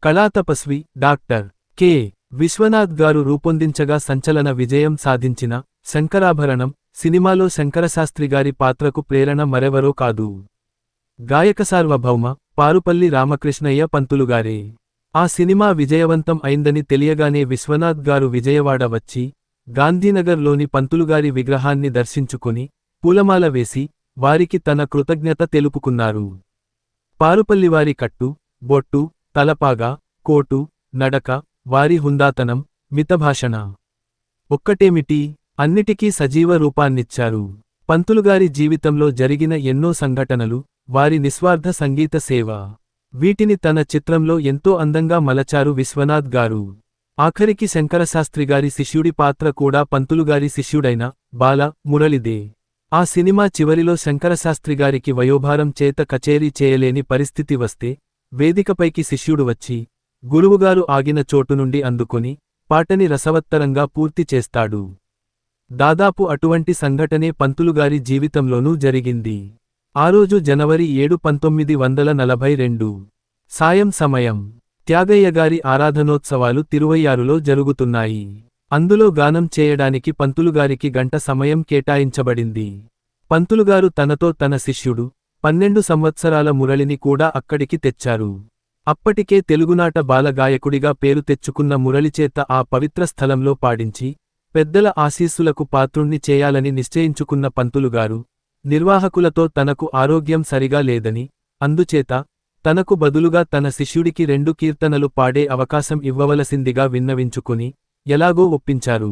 Kalatapasvi doctor K Vishwanath గారు రూపొందించగా సంచలన విజయం సాధించిన శంకరాభరణం సినిమాలో శంకరశాస్త్రిగారి పాత్రకు ప్రేరణ మరెవరో కాదు, గాయక సార్వభౌమ పారుపల్లి రామకృష్ణయ్య పంతులుగారే. ఆ సినిమా విజయవంతం అయిందని తెలియగానే విశ్వనాథ్ గారు విజయవాడ వచ్చి గాంధీనగర్లోని పంతులుగారి విగ్రహాన్ని దర్శించుకుని పూలమాల వేసి వారికి తన కృతజ్ఞత తెలుపుకున్నారు. పారుపల్లివారి కట్టు, బొట్టు, తలపాగా, కోటు, నడక, వారి హుందాతనం, మితభాషణ ఒక్కటేమిటి, అన్నిటికీ సజీవ రూపాన్నిచ్చారు. పంతులుగారి జీవితంలో జరిగిన ఎన్నో సంఘటనలు, వారి నిస్వార్థ సంగీత సేవ, వీటిని తన చిత్రంలో ఎంతో అందంగా మలచారు విశ్వనాథ్ గారు. ఆఖరికి శంకరశాస్త్రిగారి శిష్యుడి పాత్ర కూడా పంతులుగారి శిష్యుడైన బాల మురళిదే. ఆ సినిమా చివరిలో శంకరశాస్త్రిగారికి వయోభారం చేత కచేరీ చేయలేని పరిస్థితి వస్తే వేదికపైకి శిష్యుడు వచ్చి గురువుగారు ఆగిన చోటు నుండి అందుకొని పాటని రసవత్తరంగా పూర్తి చేస్తాడు. దాదాపు అటువంటి సంఘటనే పంతులుగారి జీవితంలోనూ జరిగింది. ఆ రోజు జనవరి 7, 1942 సాయం సమయం త్యాగయ్యగారి ఆరాధనోత్సవాలు తిరువయ్యారులో జరుగుతున్నాయి. అందులో గానం చేయడానికి పంతులుగారికి గంట సమయం కేటాయించబడింది. పంతులుగారు తనతో తన శిష్యుడు 12 సంవత్సరాల మురళిని కూడా అక్కడికి తెచ్చారు. అప్పటికే తెలుగునాట బాలగాయకుడిగా పేరు తెచ్చుకున్న మురళిచేత ఆ పవిత్ర స్థలంలో పాడించి పెద్దల ఆశీస్సులకు పాత్రుణ్ణి చేయాలని నిశ్చయించుకున్న పంతులుగారు నిర్వాహకులతో తనకు ఆరోగ్యం సరిగా లేదని, అందుచేత తనకు బదులుగా తన శిష్యుడికి 2 కీర్తనలు పాడే అవకాశం ఇవ్వవలసిందిగా విన్నవించుకుని ఎలాగో ఒప్పించారు.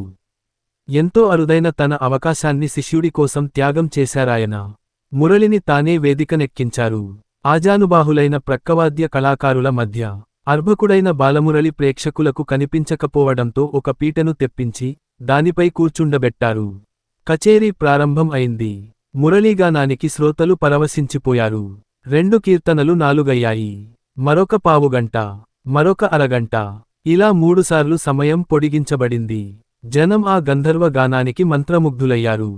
ఎంతో అరుదైన తన అవకాశాన్ని శిష్యుడి కోసం త్యాగం చేశారాయన. మురళిని తానే వేదికనెక్కించారు. ఆజానుబాహులైన ప్రక్కవాద్య కళాకారుల మధ్య అర్భకుడైన బాలమురళి ప్రేక్షకులకు కనిపించకపోవడంతో ఒక పీటను తెప్పించి దానిపై కూర్చుండబెట్టారు. కచేరీ ప్రారంభం అయింది. మురళీగానానికి శ్రోతలు పరవశించిపోయారు. 2 కీర్తనలు 4 అయ్యాయి. మరొక పావుగంట, మరొక అరగంట, ఇలా 3 సార్లు సమయం పొడిగించబడింది. జనం ఆ గంధర్వ గానానికి మంత్రముగ్ధులయ్యారు.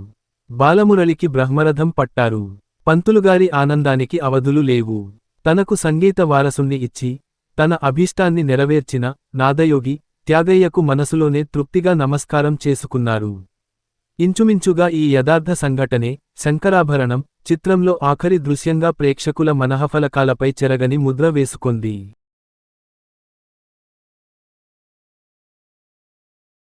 బాలమురళికి బ్రహ్మరథం పట్టారు. పంతులుగారి ఆనందానికి అవధులు లేవు. తనకు సంగీత వారసుణ్ణి ఇచ్చి తన అభీష్టాన్ని నెరవేర్చిన నాదయోగి త్యాగయ్యకు మనసులోనే తృప్తిగా నమస్కారం చేసుకున్నారు. ఇంచుమించుగా ఈ యథార్థ సంఘటనే శంకరాభరణం చిత్రంలో ఆఖరి దృశ్యంగా ప్రేక్షకుల మనఃఫలకాలపై చెరగని ముద్ర వేసుకొంది.